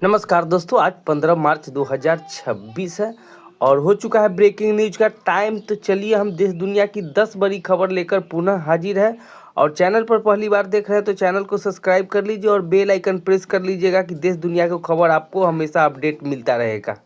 नमस्कार दोस्तों, आज 15 मार्च 2026 है और हो चुका है ब्रेकिंग न्यूज का टाइम। तो चलिए हम देश दुनिया की 10 बड़ी खबर लेकर पुनः हाजिर है। और चैनल पर पहली बार देख रहे हैं तो चैनल को सब्सक्राइब कर लीजिए और बेल आइकन प्रेस कर लीजिएगा कि देश दुनिया की खबर आपको हमेशा अपडेट मिलता रहेगा।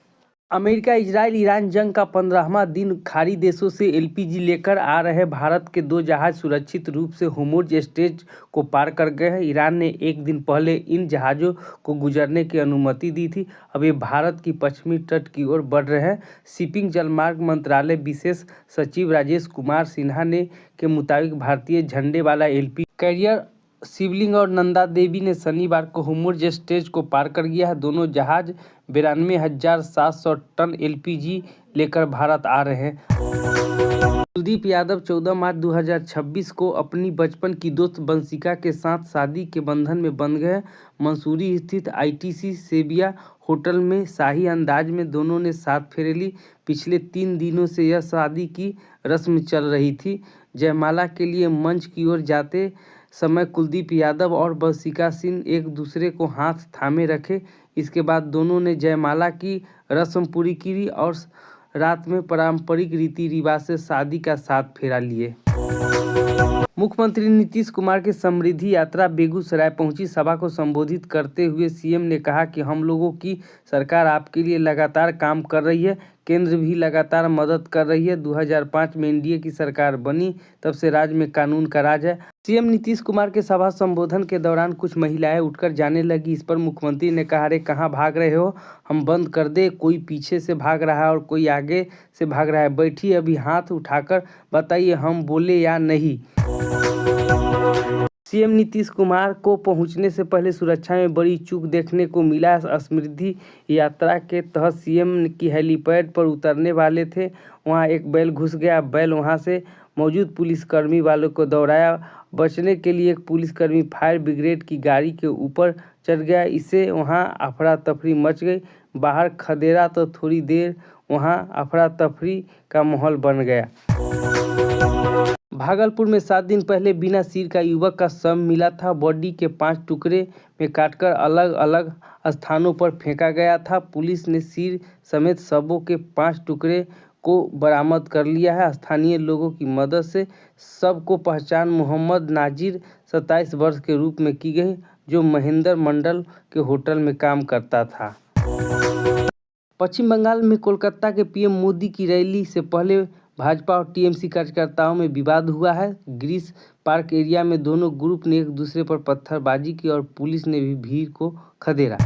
अमेरिका इजराइल ईरान जंग का 15वां दिन खाड़ी देशों से एलपीजी लेकर आ रहे भारत के 2 जहाज सुरक्षित रूप से होर्मुज स्ट्रेट को पार कर गए हैं। ईरान ने एक दिन पहले इन जहाज़ों को गुजरने की अनुमति दी थी। अब ये भारत की पश्चिमी तट की ओर बढ़ रहे हैं। शिपिंग जलमार्ग मंत्रालय विशेष सचिव राजेश कुमार सिन्हा ने के मुताबिक भारतीय झंडे वाला एलपीजी कैरियर शिवलिंग और नंदा देवी ने शनिवार को होर्मुज स्ट्रेट को पार कर गया है। दोनों जहाज 92,700 टन एलपीजी लेकर भारत आ रहे हैं। कुलदीप यादव 14 मार्च 2026 को अपनी बचपन की दोस्त वंशिका के साथ शादी के बंधन में बंध गए। मंसूरी स्थित आईटीसी सेविया होटल में शाही अंदाज में दोनों ने सात फेरे ली। पिछले 3 दिनों से यह शादी की रस्म चल रही थी। जयमाला के लिए मंच की ओर जाते समय कुलदीप यादव और वंशिका सिंह एक दूसरे को हाथ थामे रखे। इसके बाद दोनों ने जयमाला की रस्म पूरी की और रात में पारंपरिक रीति रिवाज से शादी का 7 फेरा लिए। मुख्यमंत्री नीतीश कुमार की समृद्धि यात्रा बेगूसराय पहुंची। सभा को संबोधित करते हुए सीएम ने कहा कि हम लोगों की सरकार आपके लिए लगातार काम कर रही है। केंद्र भी लगातार मदद कर रही है। 2005 में एनडीए की सरकार बनी, तब से राज्य में कानून का राज है। सीएम नीतीश कुमार के सभा संबोधन के दौरान कुछ महिलाएं उठकर जाने लगी। इस पर मुख्यमंत्री ने कहा, अरे कहाँ भाग रहे हो, हम बंद कर दे। कोई पीछे से भाग रहा है और कोई आगे से भाग रहा है। बैठिए, अभी हाथ उठाकर बताइए हम बोले या नहीं। सीएम नीतीश कुमार को पहुंचने से पहले सुरक्षा में बड़ी चूक देखने को मिला। समृद्धि यात्रा के तहत सीएम की हेलीपैड पर उतरने वाले थे, वहां एक बैल घुस गया। बैल वहां से मौजूद पुलिसकर्मी वालों को दौड़ाया। बचने के लिए एक पुलिसकर्मी फायर ब्रिगेड की गाड़ी के ऊपर चढ़ गया। इससे वहां अफरा तफरी मच गई। बाहर खदेड़ा तो थोड़ी देर वहां अफरा तफरी का माहौल बन गया। भागलपुर में 7 दिन पहले बिना सिर का युवक का शव मिला था। बॉडी के 5 टुकड़े में काटकर अलग अलग स्थानों पर फेंका गया था। पुलिस ने सिर समेत शवों के 5 टुकड़े को बरामद कर लिया है। स्थानीय लोगों की मदद से शव को पहचान मोहम्मद नाजिर 27 वर्ष के रूप में की गई, जो महेंद्र मंडल के होटल में काम करता था। पश्चिम बंगाल में कोलकाता के पीएम मोदी की रैली से पहले भाजपा और टीएमसी कार्यकर्ताओं में विवाद हुआ है। ग्रीस पार्क एरिया में दोनों ग्रुप ने एक दूसरे पर पत्थरबाजी की और पुलिस ने भी भीड़ को खदेड़ा।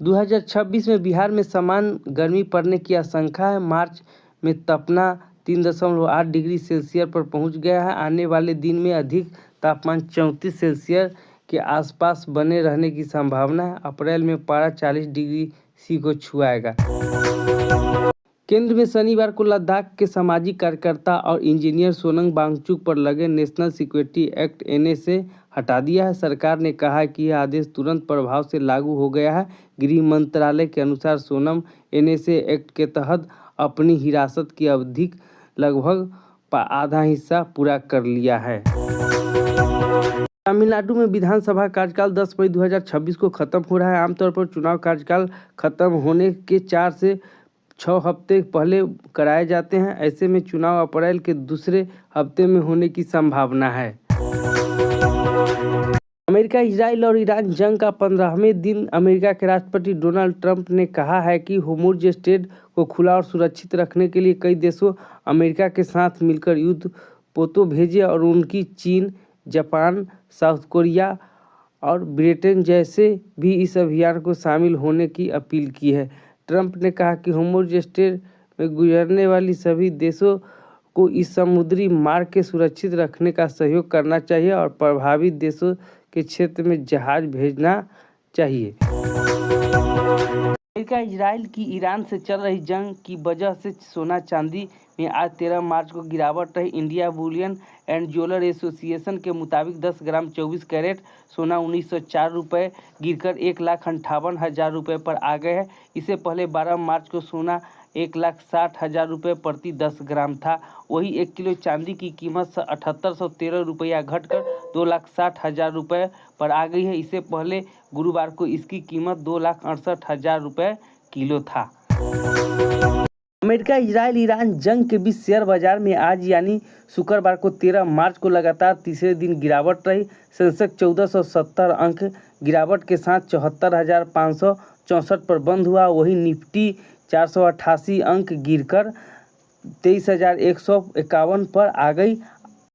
2026 में बिहार में समान गर्मी पड़ने की आशंका है। मार्च में तापमान 3.8 डिग्री सेल्सियस पर पहुंच गया है। आने वाले दिन में अधिक तापमान 34 सेल्सियस के आसपास बने रहने की संभावना है। अप्रैल में पारा 40 डिग्री सी को छुआएगा। केंद्र में शनिवार को लद्दाख के सामाजिक कार्यकर्ता और इंजीनियर सोनम वांगचुक पर लगे नेशनल सिक्योरिटी एक्ट एनएसए हटा दिया है। सरकार ने कहा है कि यह आदेश तुरंत प्रभाव से लागू हो गया है। गृह मंत्रालय के अनुसार सोनम एनएसए एक्ट के तहत अपनी हिरासत की अवधि लगभग आधा हिस्सा पूरा कर लिया है। तमिलनाडु में विधानसभा कार्यकाल 10 मई 2026 को खत्म हो रहा है। आमतौर पर चुनाव कार्यकाल खत्म होने के 4 से 6 हफ्ते पहले कराए जाते हैं। ऐसे में चुनाव अप्रैल के दूसरे हफ्ते में होने की संभावना है। अमेरिका इजराइल और ईरान जंग का 15वें दिन अमेरिका के राष्ट्रपति डोनाल्ड ट्रंप ने कहा है कि होर्मुज स्ट्रेट को खुला और सुरक्षित रखने के लिए कई देशों अमेरिका के साथ मिलकर युद्ध पोतों भेजे और उनकी चीन, जापान, साउथ कोरिया और ब्रिटेन जैसे भी इस अभियान को शामिल होने की अपील की है। ट्रंप ने कहा कि होर्मुज स्ट्रेट में गुजरने वाली सभी देशों को इस समुद्री मार्ग के सुरक्षित रखने का सहयोग करना चाहिए और प्रभावित देशों के क्षेत्र में जहाज भेजना चाहिए। अमेरिका इजराइल की ईरान से चल रही जंग की वजह से सोना चांदी में आज 13 मार्च को गिरावट रही। India Boolean and jeweller association के मुताबिक 10 ग्राम 24 कैरेट सोना 1904 रुपये गिरकर 1,58,000 रुपये पर आ गए हैं। इससे पहले 12 मार्च को सोना 1,60,000 रुपये प्रति 10 ग्राम था। वही 1 किलो चांदी की कीमत 7813 रुपया घटकर 2,60,000 रुपये पर आ गई है। इससे पहले गुरुवार को इसकी कीमत 2,68,000 रुपये किलो था। अमेरिका इजराइल ईरान जंग के बीच शेयर बाजार में आज यानी शुक्रवार को 13 मार्च को लगातार तीसरे दिन गिरावट रही। सेंसेक्स 1470 अंक गिरावट के साथ 74,564 पर बंद हुआ। वहीं निफ्टी 488 अंक गिरकर 23,151 पर आ गई।